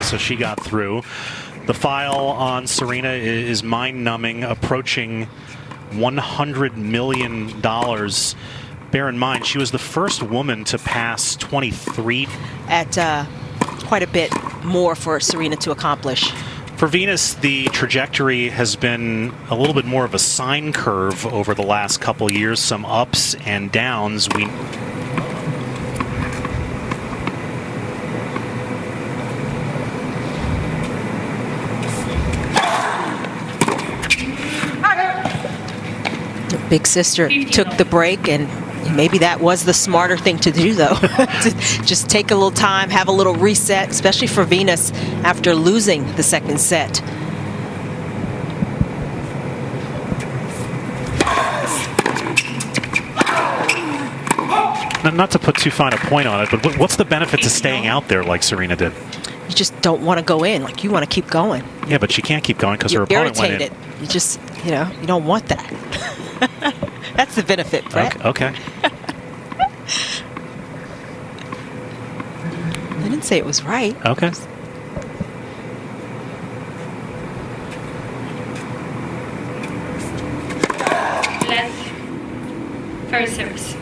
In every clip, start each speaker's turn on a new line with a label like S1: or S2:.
S1: so she got through. The file on Serena is mind-numbing, approaching $100 million. Bear in mind, she was the first woman to pass 23.
S2: At quite a bit more for Serena to accomplish.
S1: For Venus, the trajectory has been a little bit more of a sine curve over the last couple years, some ups and downs.
S2: Big sister took the break, and maybe that was the smarter thing to do, though. To just take a little time, have a little reset, especially for Venus after losing the second set.
S1: Not to put too fine a point on it, but what's the benefit to staying out there like Serena did?
S2: You just don't want to go in. Like, you want to keep going.
S1: Yeah, but she can't keep going because her opponent went in.
S2: You just, you don't want that. That's the benefit, Brett.
S1: Okay.
S2: I didn't say it was right.
S1: Okay.
S3: Left. First service.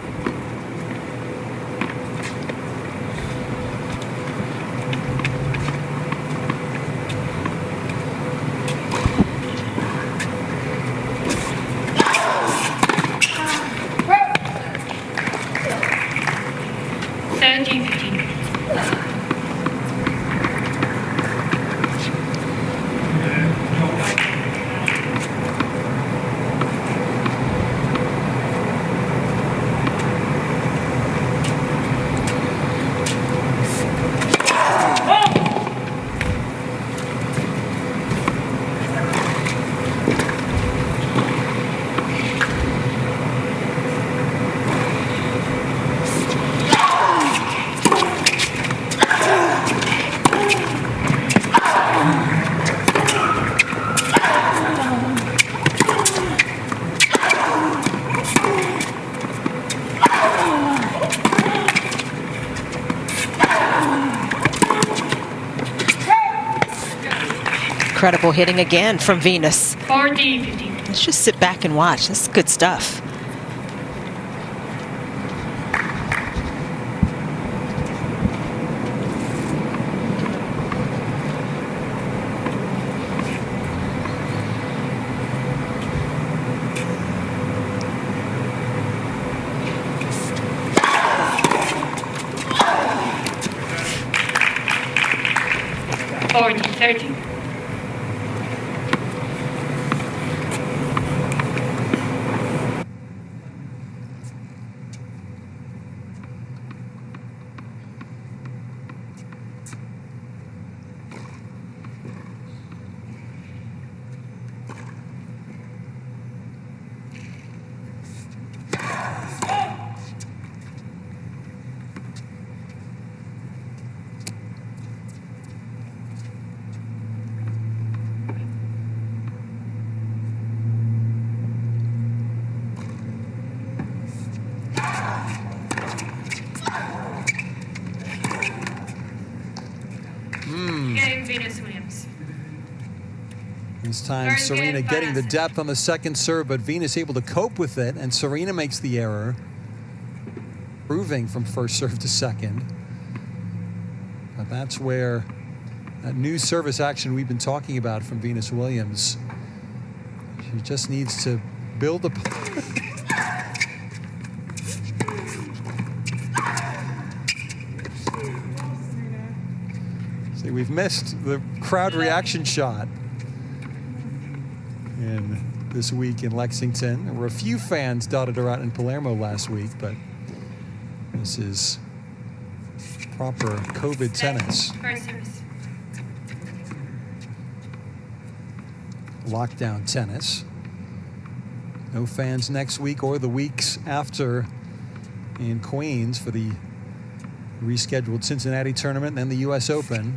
S2: Incredible hitting again from Venus.
S3: 40-15.
S2: Let's just sit back and watch. This is good stuff.
S4: This time Serena getting the depth on the second serve, but Venus able to cope with it, and Serena makes the error, improving from first serve to second. But that's where that new service action we've been talking about from Venus Williams, she just needs to build a see, we've missed the crowd reaction shot in this week in Lexington. There were a few fans dotted around in Palermo last week, but this is proper COVID tennis. Lockdown tennis. No fans next week or the weeks after in Queens for the rescheduled Cincinnati tournament and then the U.S. Open.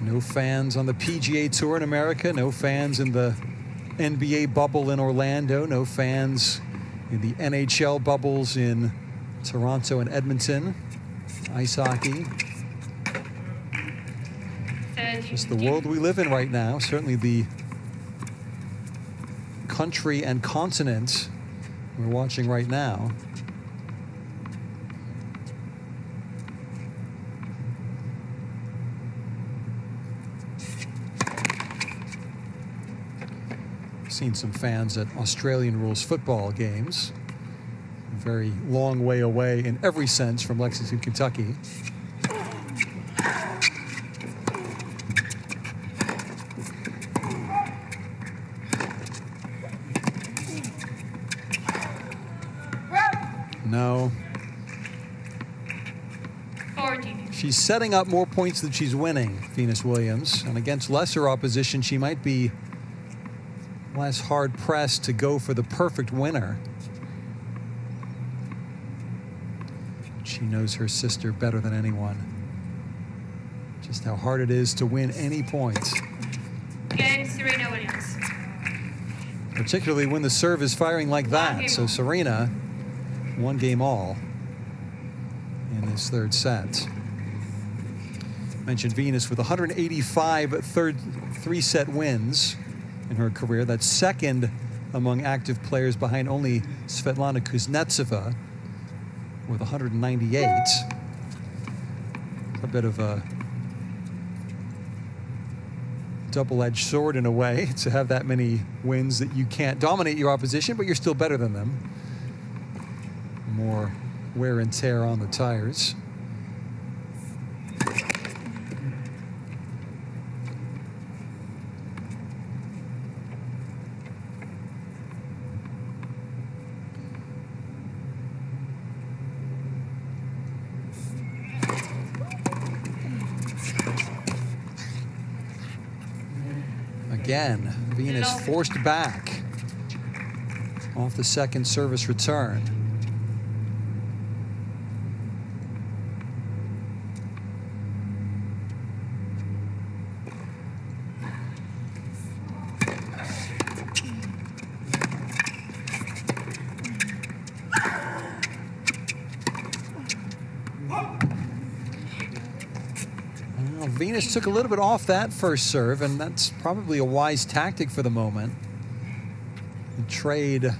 S4: No fans on the PGA Tour in America. No fans in the NBA bubble in Orlando. No fans in the NHL bubbles in Toronto and Edmonton, ice hockey. Just the world we live in right now. Certainly the country and continent we're watching right now. Seen some fans at Australian rules football games. A very long way away in every sense from Lexington, Kentucky. No.
S3: 40.
S4: She's setting up more points than she's winning, Venus Williams. And against lesser opposition, she might be less hard-pressed to go for the perfect winner. She knows her sister better than anyone. Just how hard it is to win any points.
S3: Game, Serena Williams.
S4: Particularly when the serve is firing like that. So Serena, 1 game all in this third set. Mentioned Venus with 185 three-set wins in her career. That's second among active players behind only Svetlana Kuznetsova with 198. A bit of a double-edged sword in a way to have that many wins that you can't dominate your opposition, but you're still better than them. More wear and tear on the tires. Again, Venus forced back off the second service return. Venus took a little bit off that first serve, and that's probably a wise tactic for the moment. And trade the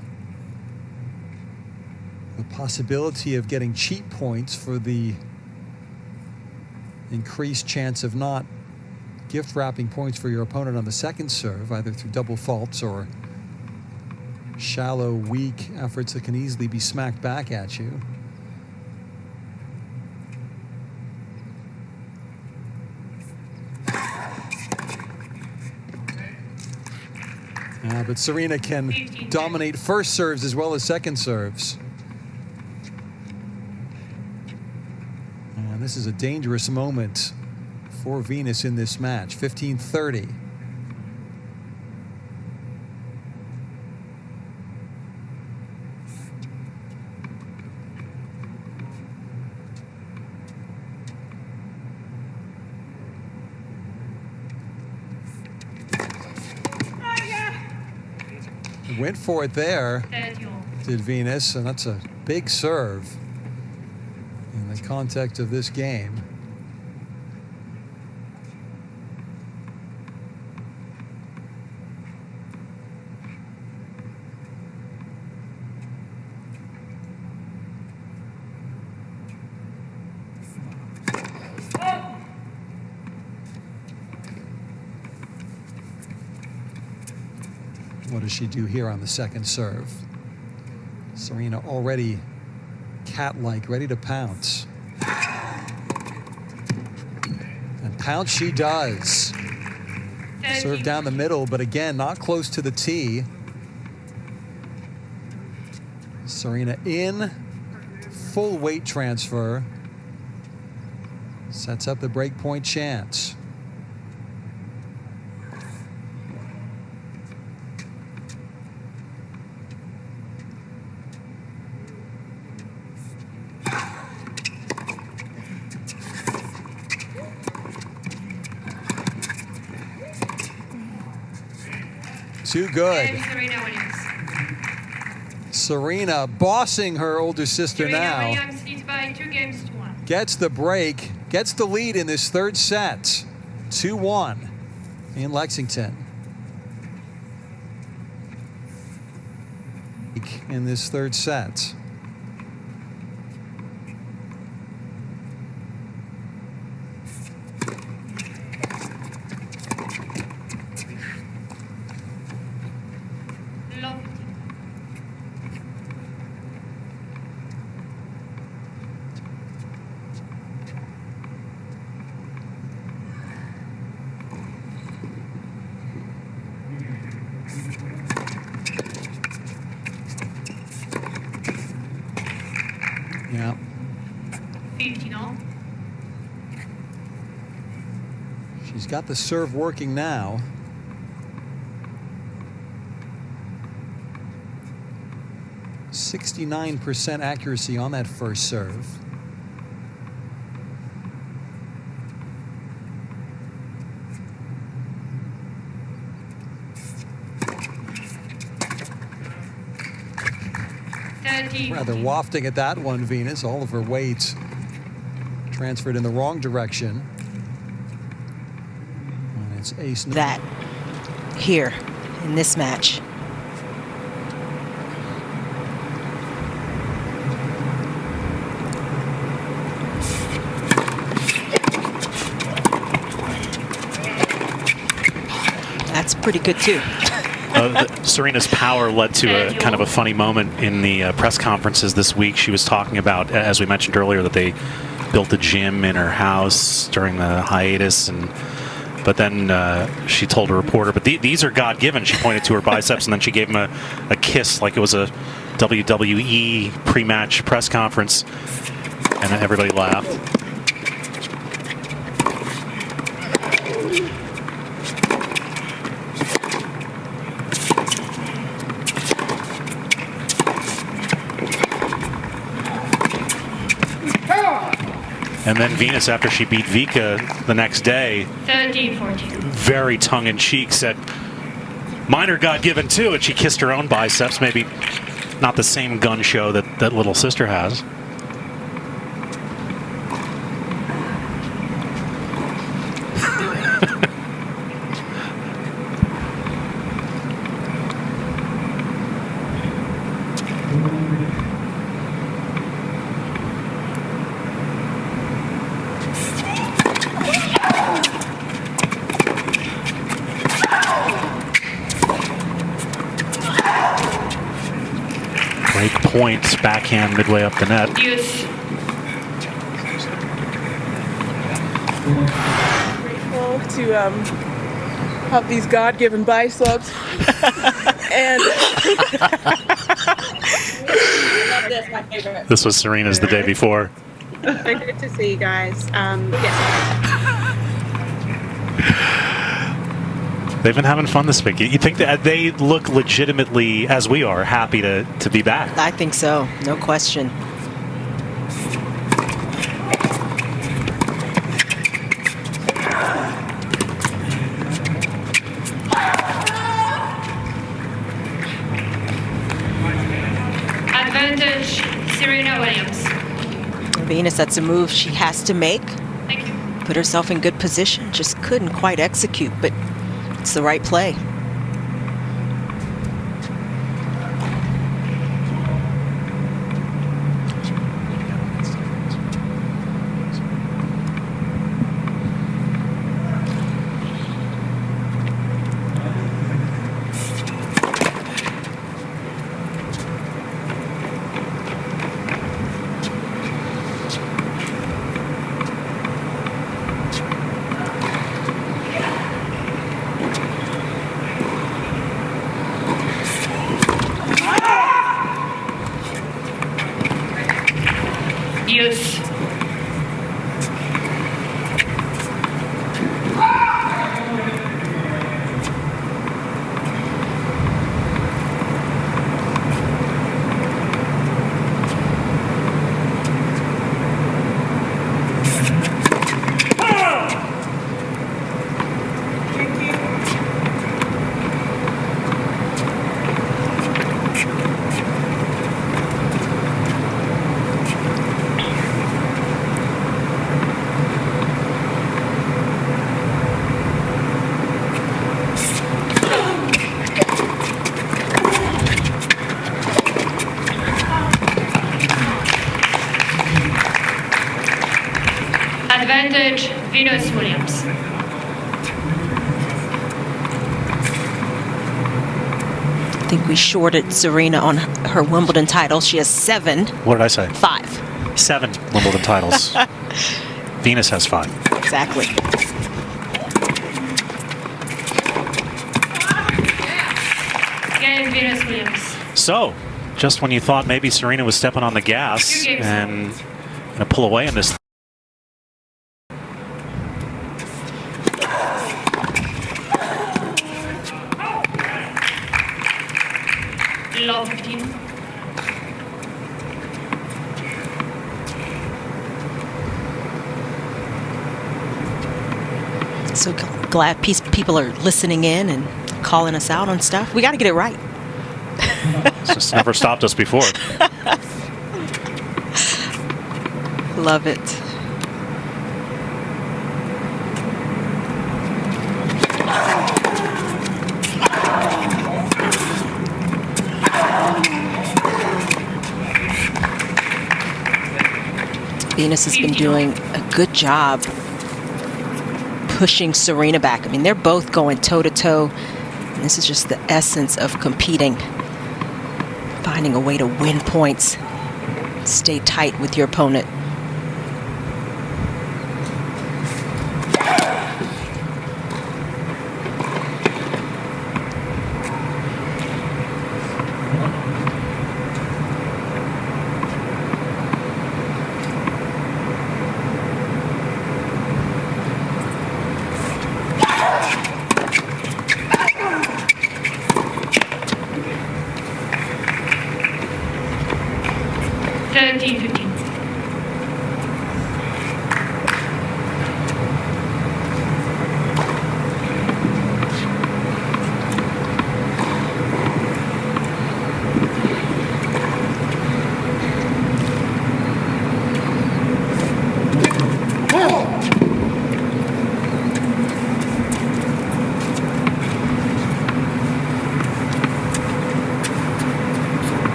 S4: possibility of getting cheap points for the increased chance of not gift wrapping points for your opponent on the second serve, either through double faults or shallow, weak efforts that can easily be smacked back at you. But Serena can dominate first serves as well as second serves. And this is a dangerous moment for Venus in this match. 15-30. Went for it there, did Venus, and that's a big serve in the context of this game. What does she do here on the second serve? Serena already cat-like, ready to pounce. And pounce she does. Serve down the middle, but again, not close to the tee. Serena in, full weight transfer. Sets up the break point chance. Too good. Serena bossing her older sister now.
S3: games to 1.
S4: Gets the break, gets the lead in this third set. 2-1 in Lexington. In this third set. Yeah.
S3: 15 all.
S4: She's got the serve working now. .69% accuracy on that first serve. Rather wafting at that one, Venus. All of her weight transferred in the wrong direction. And it's ace.
S2: That here in this match. That's pretty good too.
S1: Serena's power led to a kind of a funny moment in the press conferences this week. She was talking about, as we mentioned earlier, that they built a gym in her house during the hiatus, but then she told a reporter, but these are God-given. She pointed to her biceps, and then she gave him a kiss like it was a WWE pre-match press conference, and everybody laughed. And then Venus, after she beat Vika the next day,
S3: 13-14.
S1: very tongue-in-cheek, said, mine are God-given too, and she kissed her own biceps. Maybe not the same gun show that little sister has. Break point, backhand midway up the net.
S3: Use.
S5: Grateful to have these God-given biceps. And
S6: I love this, my favorite.
S1: This was Serena's the day before.
S6: Very good to see you guys. Yes.
S1: They've been having fun this week. You think that they look legitimately, as we are, happy to be back?
S2: I think so, no question.
S3: Advantage, Serena Williams.
S2: Venus, that's a move she has to make.
S3: Thank you.
S2: Put herself in good position, just couldn't quite execute, but it's the right play.
S3: Use. Advantage, Venus Williams.
S2: I think we shorted Serena on her Wimbledon title. She has 7.
S1: What did I say?
S2: 5.
S1: 7 Wimbledon titles. Venus has 5.
S2: Exactly.
S3: Again, Venus Williams.
S1: So, just when you thought maybe Serena was stepping on the gas and going to pull away in this.
S3: Law 15.
S2: So glad people are listening in and calling us out on stuff. We got to get it right.
S1: It's just never stopped us before.
S2: Love it. Venus has been doing a good job pushing Serena back. I mean, they're both going toe-to-toe. And this is just the essence of competing. Finding a way to win points. Stay tight with your opponent.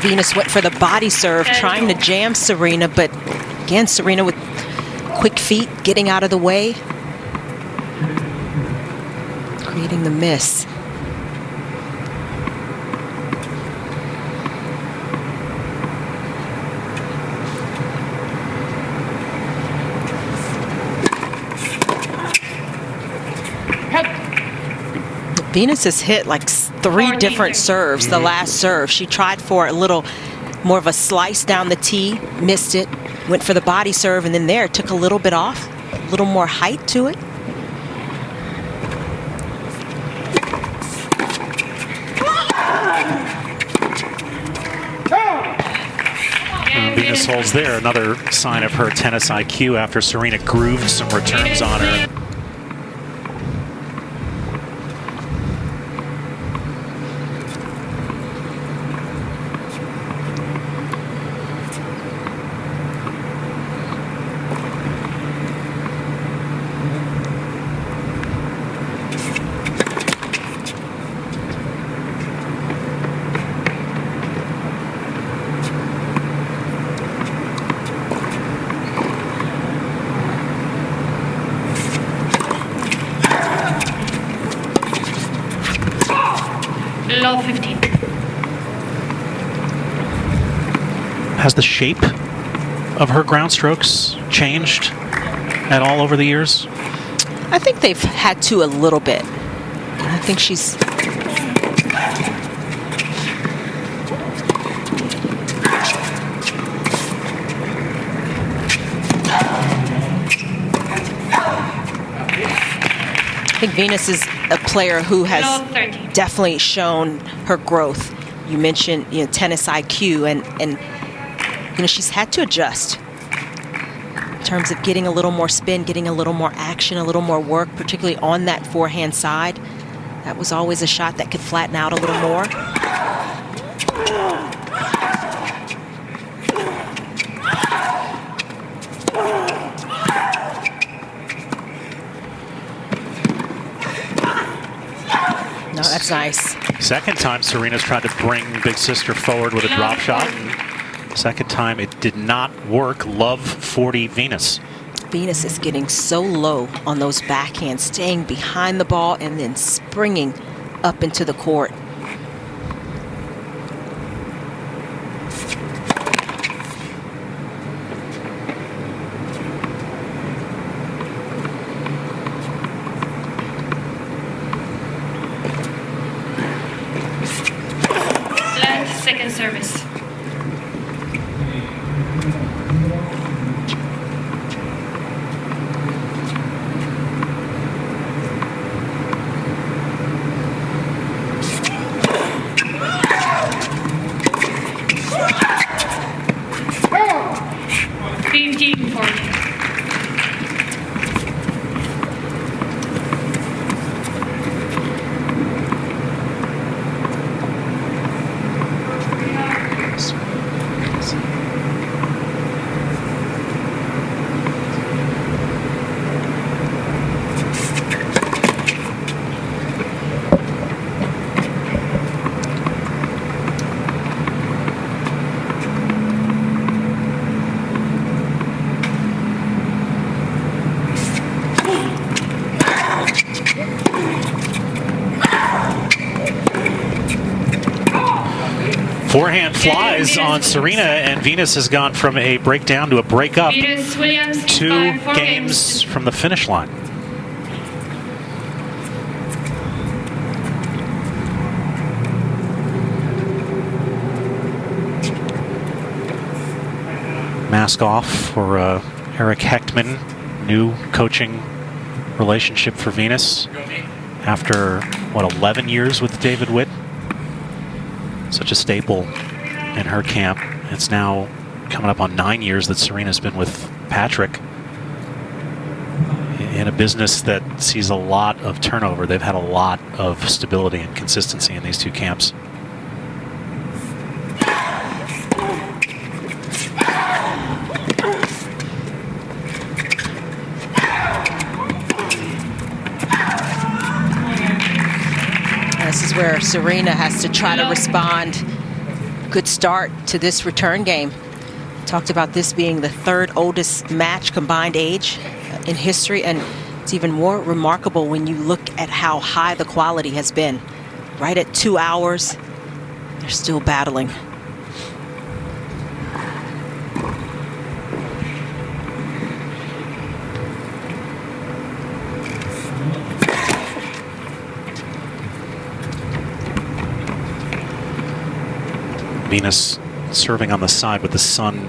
S2: Venus went for the body serve, trying to jam Serena, but again, Serena with quick feet, getting out of the way, creating the miss. Venus has hit like 3 different serves. The last serve, she tried for a little more of a slice down the tee, missed it, went for the body serve, and then there took a little bit off, a little more height to it.
S1: Venus holds there, another sign of her tennis IQ after Serena grooved some returns on her.
S3: Law 15.
S1: Has the shape of her ground strokes changed at all over the years?
S2: I think they've had to a little bit. I think she's... I think Venus is a player who has definitely shown her growth. You mentioned, tennis IQ, and she's had to adjust in terms of getting a little more spin, getting a little more action, a little more work, particularly on that forehand side. That was always a shot that could flatten out a little more. No, that's nice.
S1: Second time Serena's tried to bring big sister forward with a drop shot. And second time it did not work. Love 40 Venus.
S2: Venus is getting so low on those backhands, staying behind the ball and then springing up into the court.
S3: Second service.
S1: Forehand flies on Serena, and Venus has gone from a breakdown to a breakup.
S3: Venus Williams
S1: 2
S3: 4
S1: games from the finish line. Mask off for Eric Hechtman. New coaching relationship for Venus after, what, 11 years with David Witt? Such a staple in her camp. It's now coming up on 9 years that Serena's been with Patrick in a business that sees a lot of turnover. They've had a lot of stability and consistency in these two camps.
S2: This is where Serena has to try to respond. Good start to this return game. Talked about this being the third oldest match combined age in history, and it's even more remarkable when you look at how high the quality has been. Right at 2 hours, they're still battling.
S1: Venus serving on the side with the sun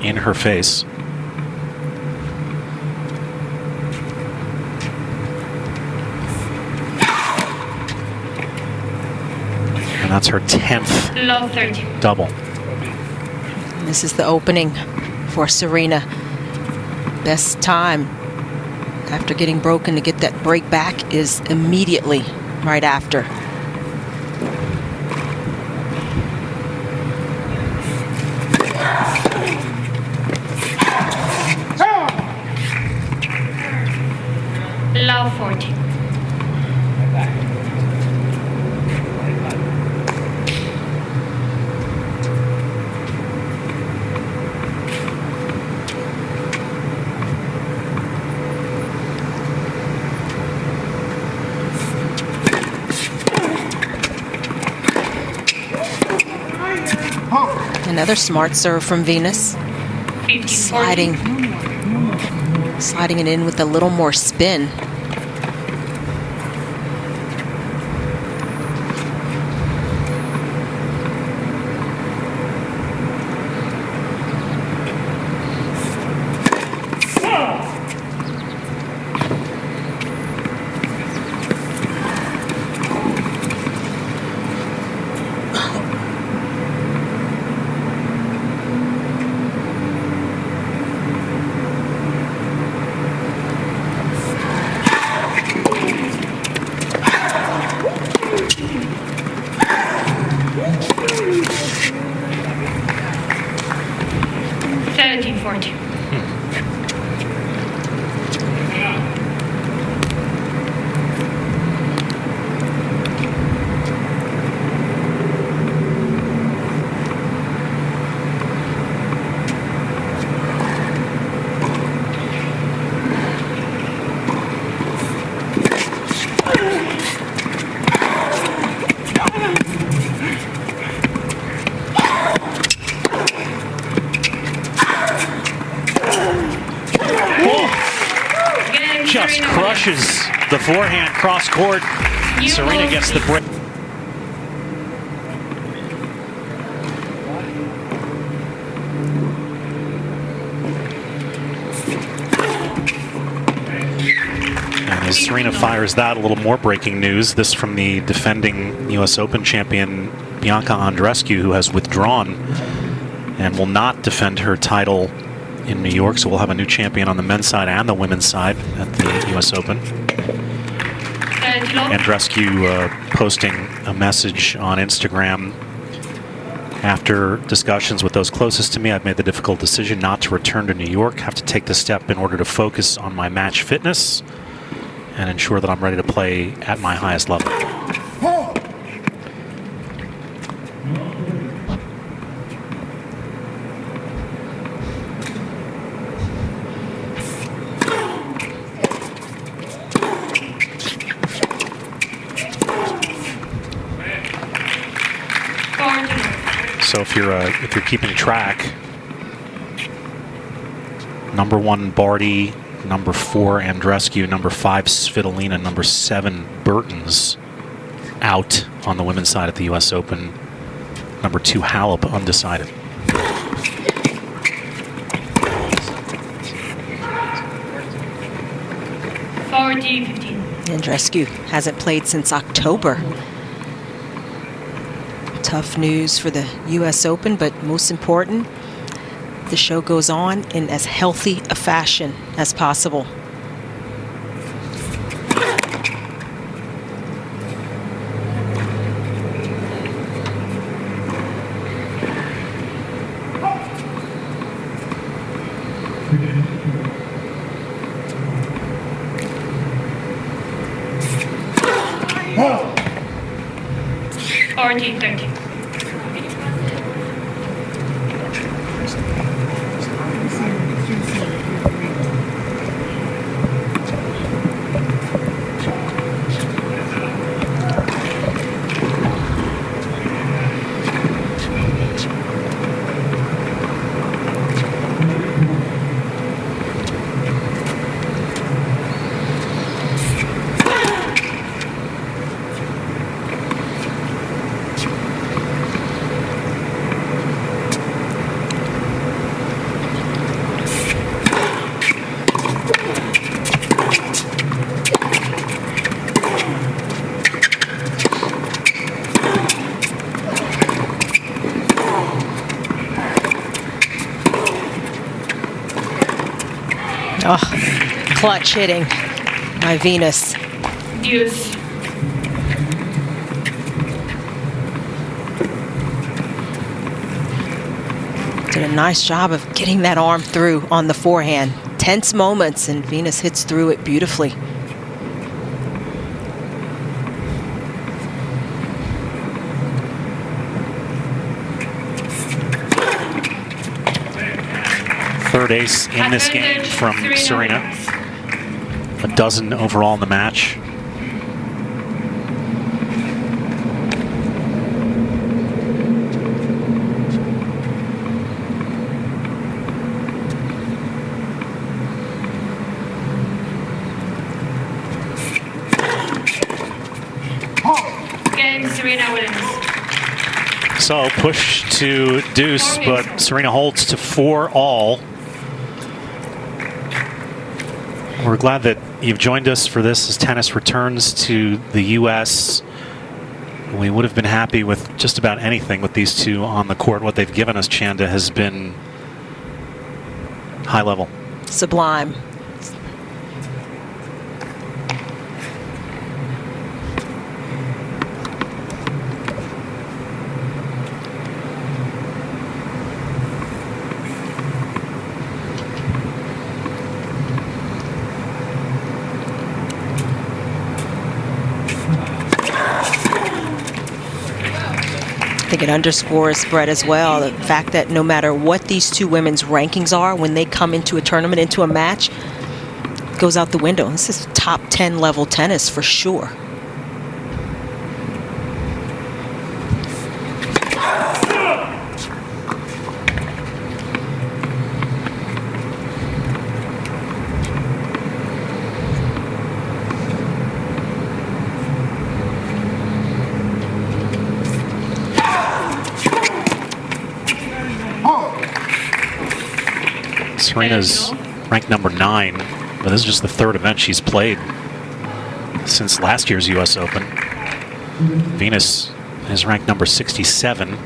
S1: in her face. And that's her 10th
S3: Low 30.
S1: double.
S2: This is the opening for Serena. Best time after getting broken to get that break back is immediately right after.
S3: Low 40.
S2: Another smart serve from Venus.
S3: 50,
S2: Sliding it in with a little more spin.
S1: pushes the forehand cross court. Serena gets the break. And as Serena fires that, a little more breaking news. This from the defending U.S. Open champion Bianca Andreescu, who has withdrawn and will not defend her title in New York. So we'll have a new champion on the men's side and the women's side at the U.S. Open. Andreescu posting a message on Instagram. After discussions with those closest to me, I've made the difficult decision not to return to New York. Have to take this step in order to focus on my match fitness and ensure that I'm ready to play at my highest level. So if you're keeping track, number 1 Barty, number 4 Andreescu, number 5 Svitolina, number 7 Burton's out on the women's side at the U.S. Open. Number 2 Halep undecided.
S2: Andreescu hasn't played since October. Tough news for the U.S. Open, but most important, the show goes on in as healthy a fashion as possible. Oh, clutch hitting by Venus.
S3: Deuce.
S2: Did a nice job of getting that arm through on the forehand. Tense moments, and Venus hits through it beautifully.
S1: Third ace in this game from Serena. A dozen overall in the match.
S3: Game, Serena wins.
S1: So push to deuce, but Serena holds to 4-all. We're glad that you've joined us for this as tennis returns to the U.S. We would have been happy with just about anything with these two on the court. What they've given us, Chanda, has been high level.
S2: Sublime. I think it underscores, Brett, as well, the fact that no matter what these two women's rankings are, when they come into a tournament, into a match, it goes out the window. This is top 10 level tennis for sure.
S1: Serena's ranked number 9, but this is just the 3rd event she's played since last year's U.S. Open. Venus is ranked number 67,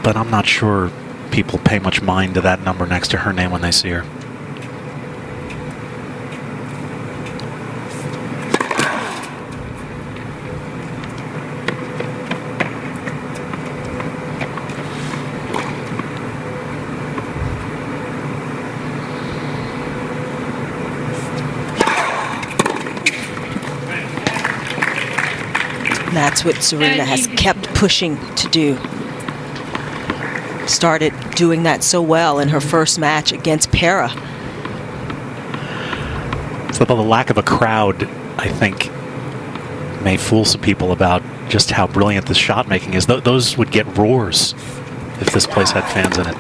S1: but I'm not sure people pay much mind to that number next to her name when they see her.
S2: That's what Serena has kept pushing to do. Started doing that so well in her first match against Para.
S1: So the lack of a crowd, I think, may fool some people about just how brilliant this shot making is. Those would get roars if this place had fans in it.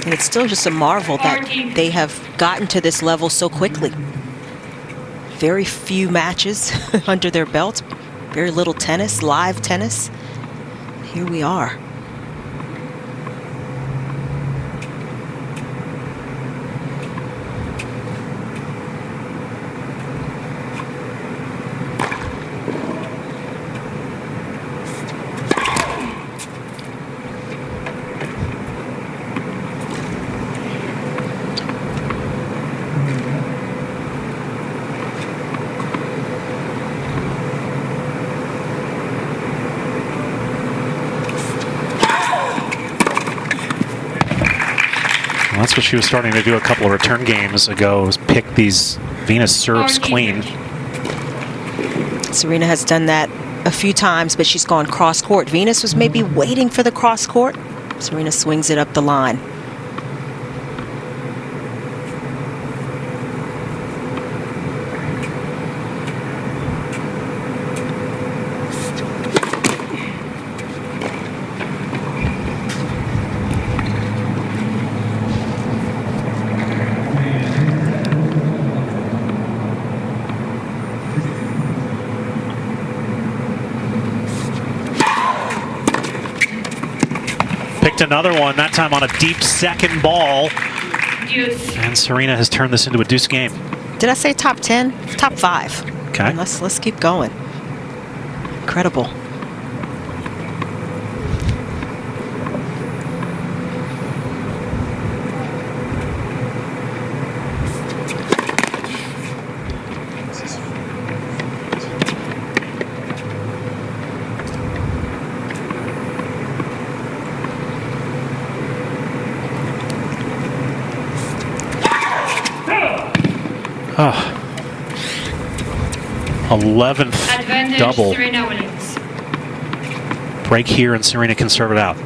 S2: And it's still just a marvel that they have gotten to this level so quickly. Very few matches under their belt, very little tennis, live tennis. Here we are.
S1: That's what she was starting to do a couple of return games ago, was pick these Venus serves clean.
S2: Serena has done that a few times, but she's gone cross court. Venus was maybe waiting for the cross court. Serena swings it up the line.
S1: Another one, that time on a deep second ball.
S3: Deuce.
S1: And Serena has turned this into a deuce game.
S2: Did I say top 10? Top 5.
S1: Okay.
S2: Let's keep going. Incredible.
S1: Oh. 11th
S3: Advantage,
S1: double.
S3: Serena Williams.
S1: Break here and Serena can serve it out.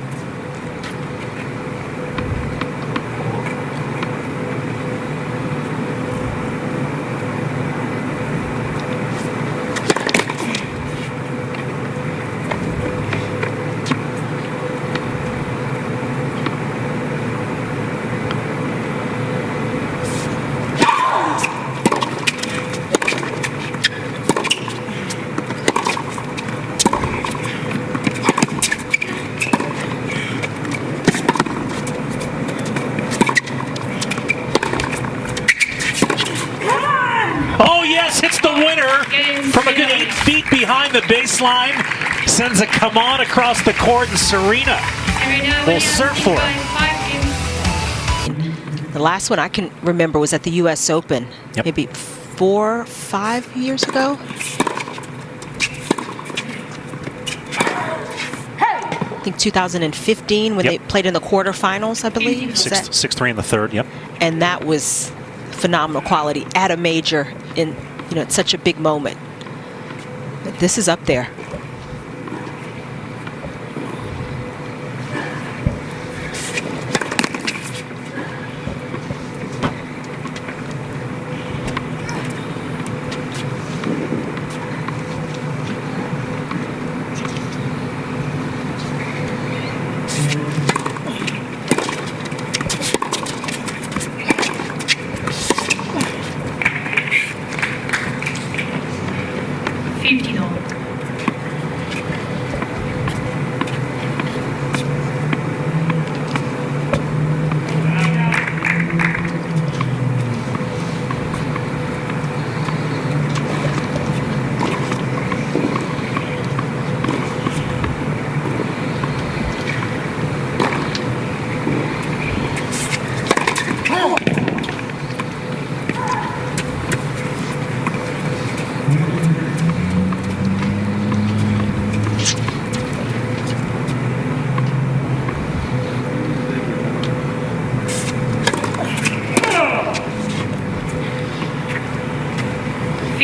S1: Hits the winner from a good 8 feet behind the baseline. Sends a come on across the court, and Serena will serve for it.
S2: The last one I can remember was at the U.S. Open, maybe 4 or 5 years ago. I think 2015 when they played in the quarterfinals, I believe.
S1: 6-3 in the third,
S2: And that was phenomenal quality at a major in, it's such a big moment. But this is up there.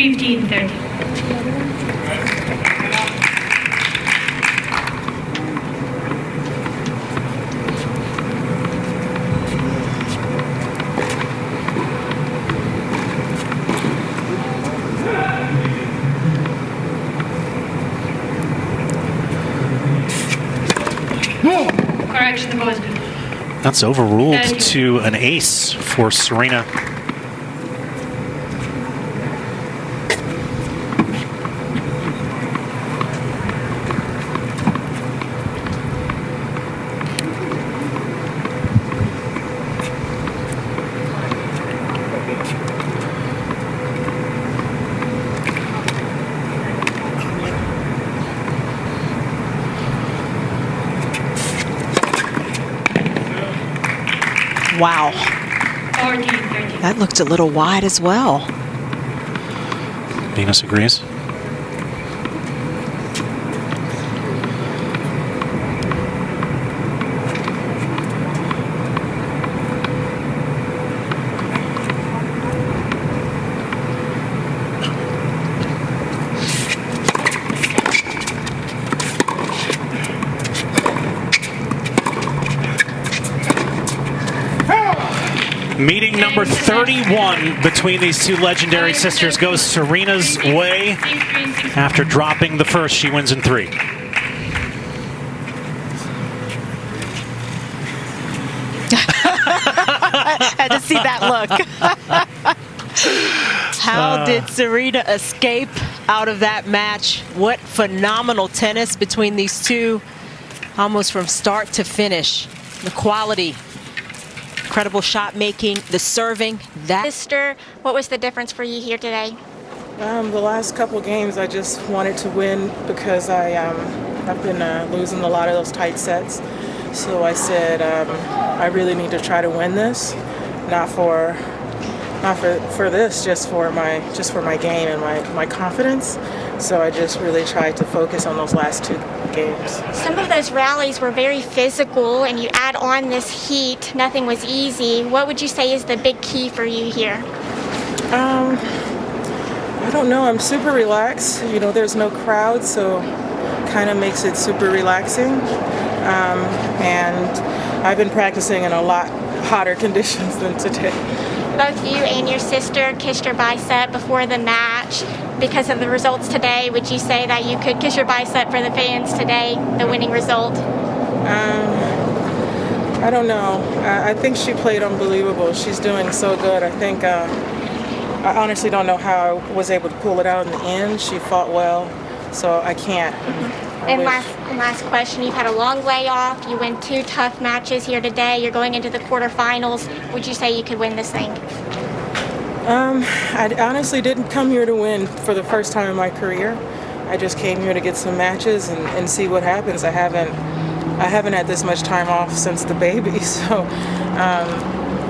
S3: 15-30. Correction, the ball is good.
S1: That's overruled to an ace for Serena.
S2: Wow.
S3: 14-30.
S2: That looked a little wide as well.
S1: Venus agrees. Meeting number 31 between these two legendary sisters goes Serena's way. After dropping the first, she wins in 3.
S2: Had to see that look. How did Serena escape out of that match? What phenomenal tennis between these two, almost from start to finish. The quality, incredible shot making, the serving.
S7: Sister, what was the difference for you here today?
S5: The last couple games, I just wanted to win because I've been losing a lot of those tight sets. So I said I really need to try to win this, not for this, just for my game and my confidence. So I just really tried to focus on those last 2 games.
S7: Some of those rallies were very physical, and you add on this heat, nothing was easy. What would you say is the big key for you here?
S5: I don't know. I'm super relaxed. You know, there's no crowd, so kind of makes it super relaxing. And I've been practicing in a lot hotter conditions than today.
S7: Both you and your sister kissed your bicep before the match. Because of the results today, would you say that you could kiss your bicep for the fans today, the winning result?
S5: I don't know. I think she played unbelievable. She's doing so good. I think I honestly don't know how I was able to pull it out in the end. She fought well, so I can't.
S7: And last question, you've had a long layoff. You win 2 tough matches here today. You're going into the quarterfinals. Would you say you could win this thing?
S5: I honestly didn't come here to win for the first time in my career. I just came here to get some matches and see what happens. I haven't had this much time off since the baby, so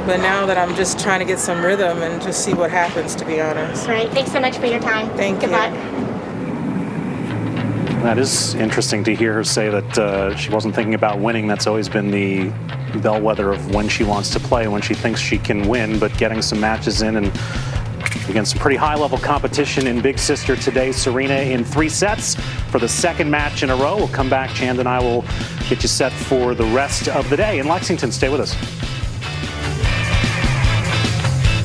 S5: but now that I'm just trying to get some rhythm and just see what happens, to be honest.
S7: Great. Thanks so much for your time.
S5: Thank you.
S7: Good luck.
S1: That is interesting to hear her say that she wasn't thinking about winning. That's always been the bellwether of when she wants to play, when she thinks she can win, but getting some matches in and against some pretty high-level competition in Big Sister today. Serena in 3 sets for the 2nd match in a row. We'll come back. Chand and I will get you set for the rest of the day in Lexington. Stay with us.